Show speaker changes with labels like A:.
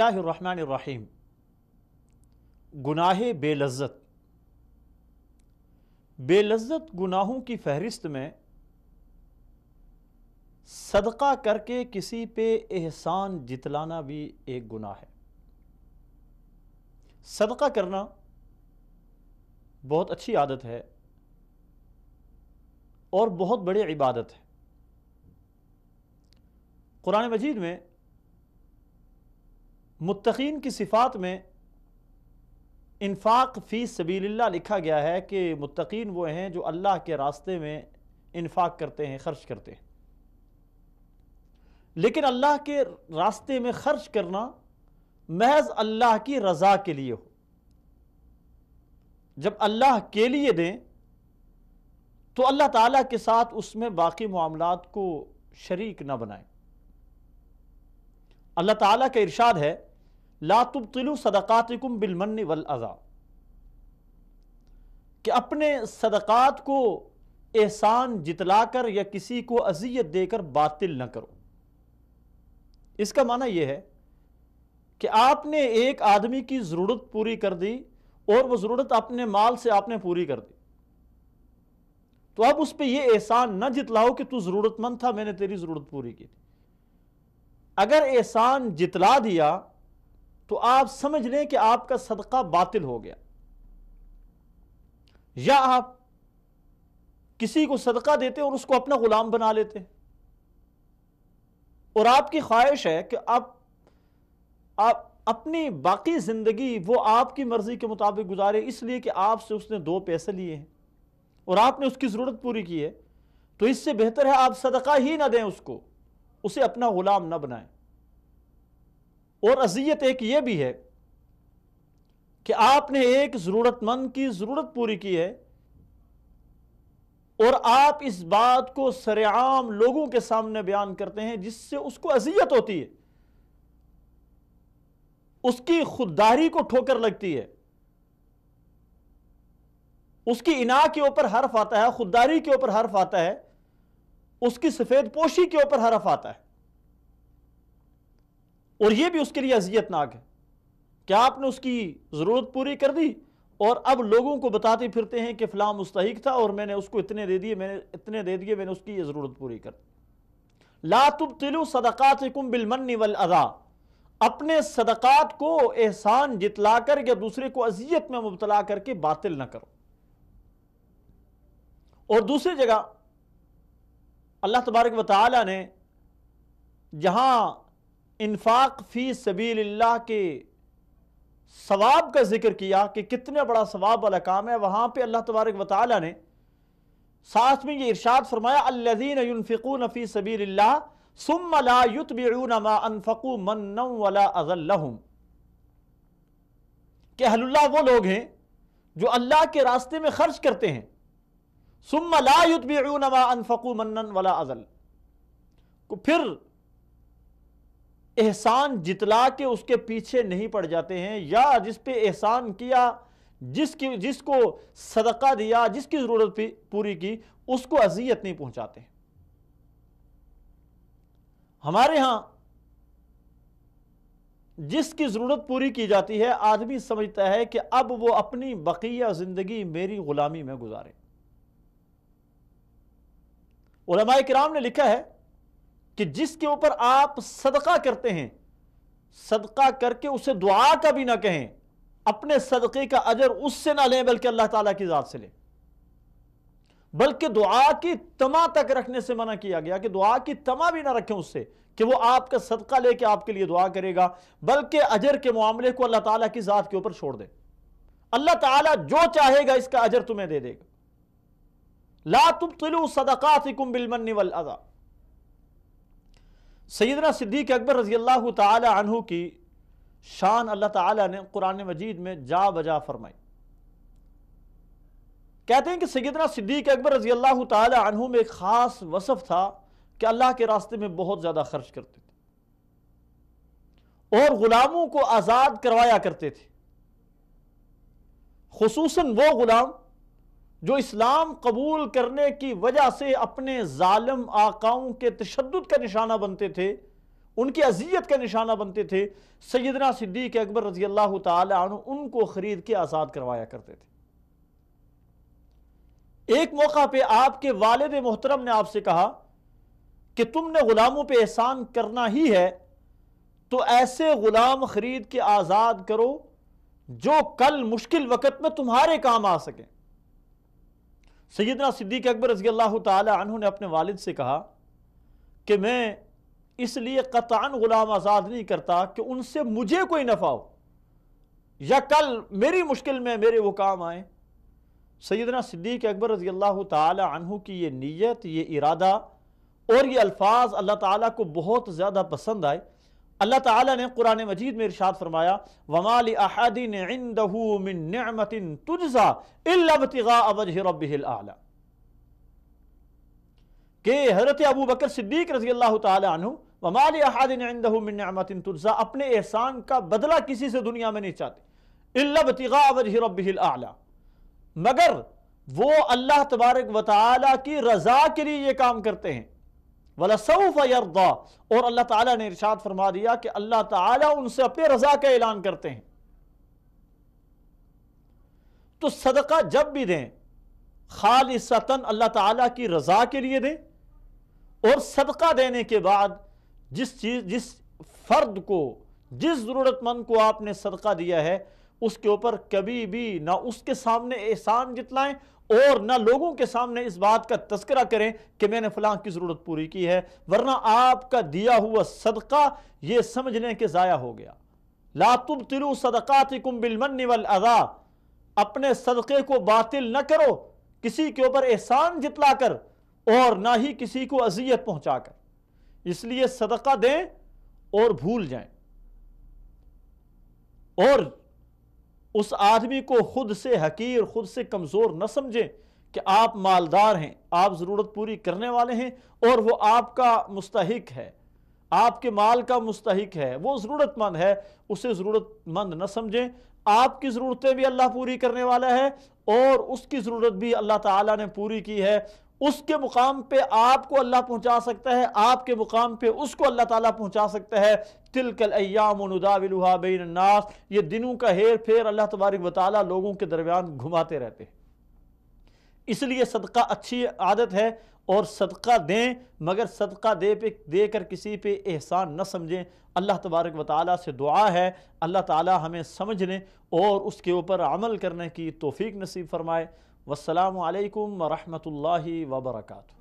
A: اللہ الرحمن الرحیم۔ گناہ بے لذت۔ بے لذت گناہوں کی فہرست میں صدقہ کر کے کسی پہ احسان جتلانا بھی ایک گناہ ہے۔ صدقہ کرنا بہت اچھی عادت ہے اور بہت بڑی عبادت ہے۔ قرآن مجید میں متقین کی صفات میں انفاق فی سبیل اللہ لکھا گیا ہے کہ متقین وہ ہیں جو اللہ کے راستے میں انفاق کرتے ہیں، خرچ کرتے ہیں۔ لیکن اللہ کے راستے میں خرچ کرنا محض اللہ کی رضا کے لیے ہو۔ جب اللہ کے لیے دیں تو اللہ تعالیٰ کے ساتھ اس میں باقی معاملات کو شریک نہ بنائیں۔ اللہ تعالیٰ کا ارشاد ہے لا تبطلوا صدقاتکم بالمن والاذی، کہ اپنے صدقات کو احسان جتلا کر یا کسی کو اذیت دے کر باطل نہ کرو۔ اس کا معنی یہ ہے کہ آپ نے ایک آدمی کی ضرورت پوری کر دی اور وہ ضرورت اپنے مال سے آپ نے پوری کر دی، تو اب اس پہ یہ احسان نہ جتلاؤ کہ تو ضرورت مند تھا، میں نے تیری ضرورت پوری کی تھی۔ اگر احسان جتلا دیا تو آپ سمجھ لیں کہ آپ کا صدقہ باطل ہو گیا۔ یا آپ کسی کو صدقہ دیتے اور اس کو اپنا غلام بنا لیتے اور آپ کی خواہش ہے کہ آپ اپنی باقی زندگی وہ آپ کی مرضی کے مطابق گزارے، اس لیے کہ آپ سے اس نے 2 پیسے لیے ہیں اور آپ نے اس کی ضرورت پوری کی ہے، تو اس سے بہتر ہے آپ صدقہ ہی نہ دیں، اس کو، اسے اپنا غلام نہ بنائیں۔ اور اذیت ایک یہ بھی ہے کہ آپ نے ایک ضرورت مند کی ضرورت پوری کی ہے اور آپ اس بات کو سرعام لوگوں کے سامنے بیان کرتے ہیں جس سے اس کو اذیت ہوتی ہے، اس کی خودداری کو ٹھوکر لگتی ہے، اس کی انا کے اوپر حرف آتا ہے، خودداری کے اوپر حرف آتا ہے، اس کی سفید پوشی کے اوپر حرف آتا ہے، اور یہ بھی اس کے لیے اذیت ناک ہے کہ آپ نے اس کی ضرورت پوری کر دی اور اب لوگوں کو بتاتے پھرتے ہیں کہ فلاں مستحق تھا اور میں نے اس کو اتنے دے دیے، میں نے اس کی یہ ضرورت پوری کر دی۔ لا تبطلوا صدقاتکم بالمن والاذی، اپنے صدقات کو احسان جتلا کر یا دوسرے کو اذیت میں مبتلا کر کے باطل نہ کرو۔ اور دوسری جگہ اللہ تبارک و تعالی نے جہاں انفاق فی سبیل اللہ کے ثواب کا ذکر کیا کہ کتنے بڑا ثواب والا کام ہے، وہاں پہ اللہ تبارک و تعالی نے ساتھ میں یہ ارشاد فرمایا الذین ينفقون فی سبیل اللہ ثم لا يتبعون ما انفقوا منا ولا اذى لهم، کہ اہل اللہ وہ لوگ ہیں جو اللہ کے راستے میں خرچ کرتے ہیں، ثم لا يتبعون ما انفقوا منا ولا اذى، پھر احسان جتلا کے اس کے پیچھے نہیں پڑ جاتے ہیں، یا جس پہ احسان کیا، جس کو صدقہ دیا، جس کی ضرورت پوری کی، اس کو اذیت نہیں پہنچاتے ہیں۔ ہمارے ہاں جس کی ضرورت پوری کی جاتی ہے آدمی سمجھتا ہے کہ اب وہ اپنی بقیہ زندگی میری غلامی میں گزارے۔ علماء کرام نے لکھا ہے کہ جس کے اوپر آپ صدقہ کرتے ہیں، صدقہ کر کے اسے دعا کا بھی نہ کہیں، اپنے صدقے کا اجر اس سے نہ لیں بلکہ اللہ تعالیٰ کی ذات سے لیں، بلکہ دعا کی تما تک رکھنے سے منع کیا گیا کہ دعا کی تما بھی نہ رکھیں اس سے کہ وہ آپ کا صدقہ لے کے آپ کے لیے دعا کرے گا، بلکہ اجر کے معاملے کو اللہ تعالیٰ کی ذات کے اوپر چھوڑ دیں۔ اللہ تعالیٰ جو چاہے گا اس کا اجر تمہیں دے دے گا۔ لا تبطلوا صدقاتکم بالمن والاذی۔ سیدنا صدیق اکبر رضی اللہ تعالی عنہ کی شان اللہ تعالیٰ نے قرآن مجید میں جا بجا فرمائی۔ کہتے ہیں کہ سیدنا صدیق اکبر رضی اللہ تعالی عنہ میں ایک خاص وصف تھا کہ اللہ کے راستے میں بہت زیادہ خرچ کرتے تھے اور غلاموں کو آزاد کروایا کرتے تھے، خصوصاً وہ غلام جو اسلام قبول کرنے کی وجہ سے اپنے ظالم آقاؤں کے تشدد کا نشانہ بنتے تھے، ان کی اذیت کا نشانہ بنتے تھے، سیدنا صدیق اکبر رضی اللہ تعالی عنہ ان کو خرید کے آزاد کروایا کرتے تھے۔ ایک موقع پہ آپ کے والد محترم نے آپ سے کہا کہ تم نے غلاموں پہ احسان کرنا ہی ہے تو ایسے غلام خرید کے آزاد کرو جو کل مشکل وقت میں تمہارے کام آ سکیں۔ سیدنا صدیق اکبر رضی اللہ تعالی عنہ نے اپنے والد سے کہا کہ میں اس لیے قطعاً غلام آزاد نہیں کرتا کہ ان سے مجھے کوئی نفع ہو یا کل میری مشکل میں میرے وہ کام آئیں۔ سیدنا صدیق اکبر رضی اللہ تعالی عنہ کی یہ نیت، یہ ارادہ اور یہ الفاظ اللہ تعالیٰ کو بہت زیادہ پسند آئے۔ اللہ تعالیٰ نے قرآن مجید میں ارشاد فرمایا وَمَا لِأَحَدٍ عِندَهُ مِن نِعْمَةٍ تُجْزَى إِلَّا ابْتِغَاءَ وَجْهِ رَبِّهِ الْأَعْلَى، کہ حضرت ابو بکر صدیق رضی اللہ تعالی عنہ وَمَا لِأَحَدٍ عِندَهُ مِن نِعْمَةٍ تُجْزَى اپنے احسان کا بدلہ کسی سے دنیا میں نہیں چاہتے، إِلَّا ابْتِغَاءَ وَجْهِ رَبِّهِ الْأَعْلَى، مگر وہ اللہ تبارک و تعالی کی رضا کے لیے یہ کام کرتے ہیں۔ وَلَسَوْفَ يَرْضَى، اور اللہ تعالیٰ نے ارشاد فرما دیا کہ اللہ تعالیٰ ان سے اپنے رضا کا اعلان کرتے ہیں۔ تو صدقہ جب بھی دیں خالصتاً اللہ تعالیٰ کی رضا کے لیے دیں، اور صدقہ دینے کے بعد جس فرد کو، جس ضرورت مند کو آپ نے صدقہ دیا ہے اس کے اوپر کبھی بھی نہ اس کے سامنے احسان جتلائیں اور نہ لوگوں کے سامنے اس بات کا تذکرہ کریں کہ میں نے فلاں کی ضرورت پوری کی ہے، ورنہ آپ کا دیا ہوا صدقہ یہ سمجھ لیں کہ ضائع ہو گیا۔ لا تبطلوا صدقاتکم بالمن والاذی، اپنے صدقے کو باطل نہ کرو کسی کے اوپر احسان جتلا کر اور نہ ہی کسی کو اذیت پہنچا کر۔ اس لیے صدقہ دیں اور بھول جائیں، اور اس آدمی کو خود سے حقیر، خود سے کمزور نہ سمجھیں کہ آپ مالدار ہیں، آپ ضرورت پوری کرنے والے ہیں اور وہ آپ کا مستحق ہے، آپ کے مال کا مستحق ہے، وہ ضرورت مند ہے، اسے ضرورت مند نہ سمجھیں۔ آپ کی ضرورتیں بھی اللہ پوری کرنے والا ہے اور اس کی ضرورت بھی اللہ تعالیٰ نے پوری کی ہے۔ اس کے مقام پہ آپ کو اللہ پہنچا سکتا ہے، آپ کے مقام پہ اس کو اللہ تعالیٰ پہنچا سکتا ہے۔ تِلْكَ الْأَيَّامُ نُدَاوِلُهَا بَيْنَ النَّاسِ، یہ دنوں کا ہیر پھیر اللہ تبارک و تعالیٰ لوگوں کے درمیان گھماتے رہتے ہیں۔ اس لیے صدقہ اچھی عادت ہے، اور صدقہ دیں، مگر صدقہ دے کر کسی پہ احسان نہ سمجھیں۔ اللہ تبارک و تعالیٰ سے دعا ہے اللہ تعالیٰ ہمیں سمجھنے اور اس کے اوپر عمل کرنے کی توفیق نصیب فرمائے۔ والسلام علیکم ورحمۃ اللہ وبرکاتہ۔